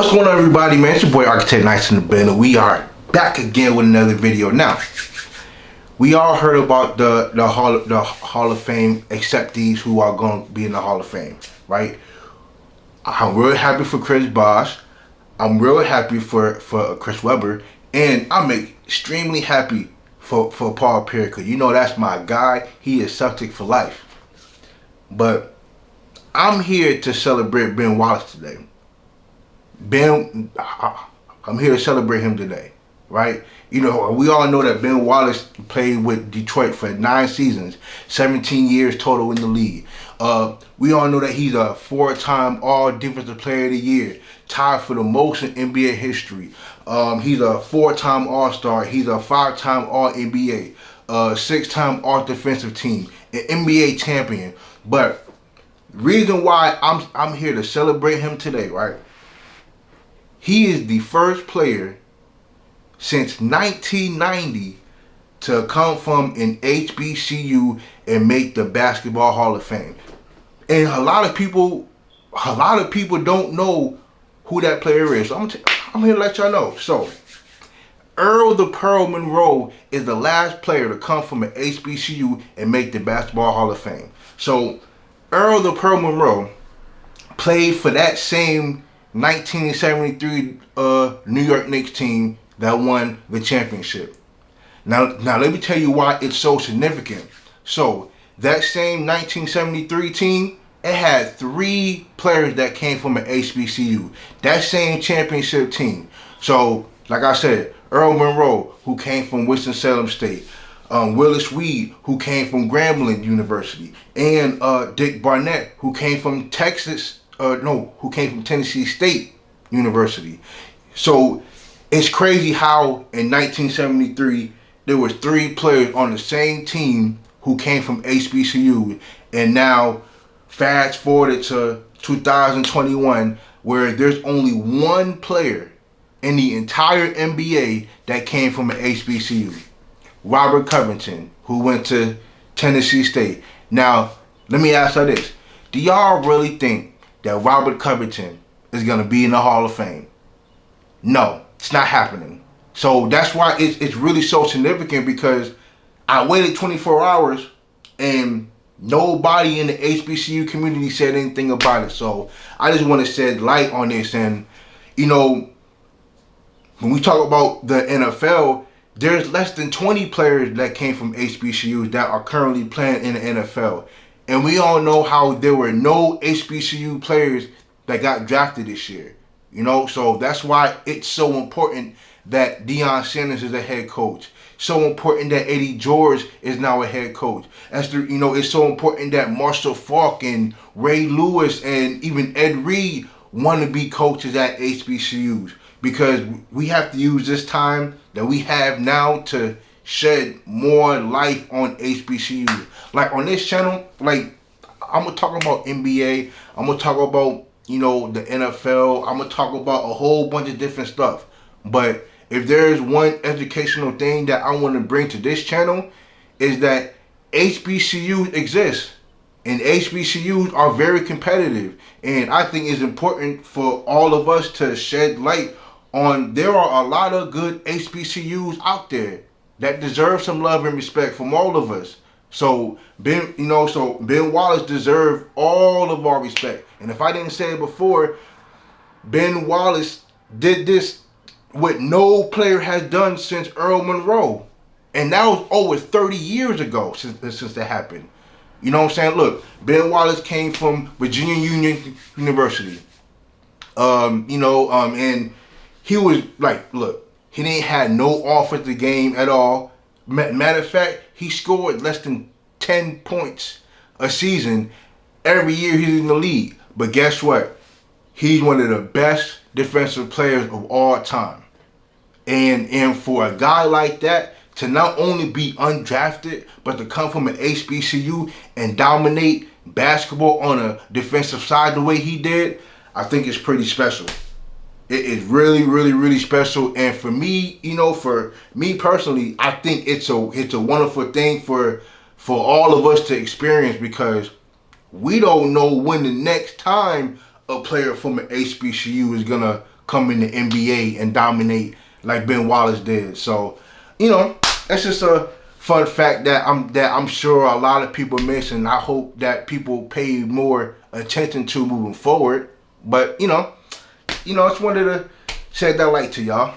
What's going on, everybody, man? It's your boy Architect Nice in the building. We are back again with another video. Now, we all heard about the Hall of Fame acceptees who are going to be in the Hall of Fame, right? I'm real happy for Chris Bosh. I'm real happy for Chris Webber, and I'm extremely happy for Paul Pierce, because you know that's my guy. He is Celtic for life. But I'm here to celebrate Ben Wallace today. I'm here to celebrate him today, right? You know, we all know that Ben Wallace played with Detroit for 9 seasons, 17 years total in the league. We all know that he's a 4-time All-Defensive Player of the Year, tied for the most in NBA history. He's a 4-time All-Star. He's a 5-time All-NBA, 6-time All-Defensive Team, an NBA champion. But reason why I'm here to celebrate him today, right? He is the first player since 1990 to come from an HBCU and make the Basketball Hall of Fame. And a lot of people don't know who that player is. So I'm here to let y'all know. So, Earl the Pearl Monroe is the last player to come from an HBCU and make the Basketball Hall of Fame. So, Earl the Pearl Monroe played for that same 1973 New York Knicks team that won the championship. Now let me tell you why it's so significant. So that same 1973 team, it had 3 players that came from an HBCU. That same championship team. So like I said, Earl Monroe, who came from Winston-Salem State, Willis Weed, who came from Grambling University, and Dick Barnett, who came from who came from Tennessee State University. So it's crazy how in 1973 there was 3 players on the same team who came from HBCU, and now fast forwarded to 2021 where there's only 1 player in the entire NBA that came from an HBCU. Robert Covington, who went to Tennessee State. Now, let me ask you this. Do y'all really think that Robert Covington is going to be in the Hall of Fame? No, it's not happening. So that's why it's really so significant, because I waited 24 hours and nobody in the HBCU community said anything about it. So I just want to shed light on this. And, you know, when we talk about the NFL, there's less than 20 players that came from HBCUs that are currently playing in the NFL. And we all know how there were no HBCU players that got drafted this year. You know, so that's why it's so important that Deion Sanders is a head coach. So important that Eddie George is now a head coach. It's so important that Marshall Faulk and Ray Lewis and even Ed Reed want to be coaches at HBCUs. Because we have to use this time that we have now to shed more light on HBCUs. Like on this channel, like I'm gonna talk about NBA, I'm gonna talk about, you know, the NFL, I'm gonna talk about a whole bunch of different stuff. But if there's one educational thing that I want to bring to this channel, is that HBCUs exist. And HBCUs are very competitive. And I think it's important for all of us to shed light on, there are a lot of good HBCUs out there that deserve some love and respect from all of us. So Ben Wallace deserved all of our respect. And if I didn't say it before, Ben Wallace did this what no player has done since Earl Monroe. And that was over 30 years ago since that happened. You know what I'm saying? Look, Ben Wallace came from Virginia Union University. And he was like, look, he didn't have no offensive game at all. Matter of fact, he scored less than 10 points a season every year he's in the league. But guess what? He's one of the best defensive players of all time. And for a guy like that to not only be undrafted, but to come from an HBCU and dominate basketball on a defensive side the way he did, I think it's pretty special. It is really, really, really special. And for me, for me personally, I think it's a wonderful thing for all of us to experience, because we don't know when the next time a player from an HBCU is gonna come in the NBA and dominate like Ben Wallace did. So, you know, that's just a fun fact that I'm sure a lot of people miss, and I hope that people pay more attention to moving forward. But I just wanted to shed that light to y'all.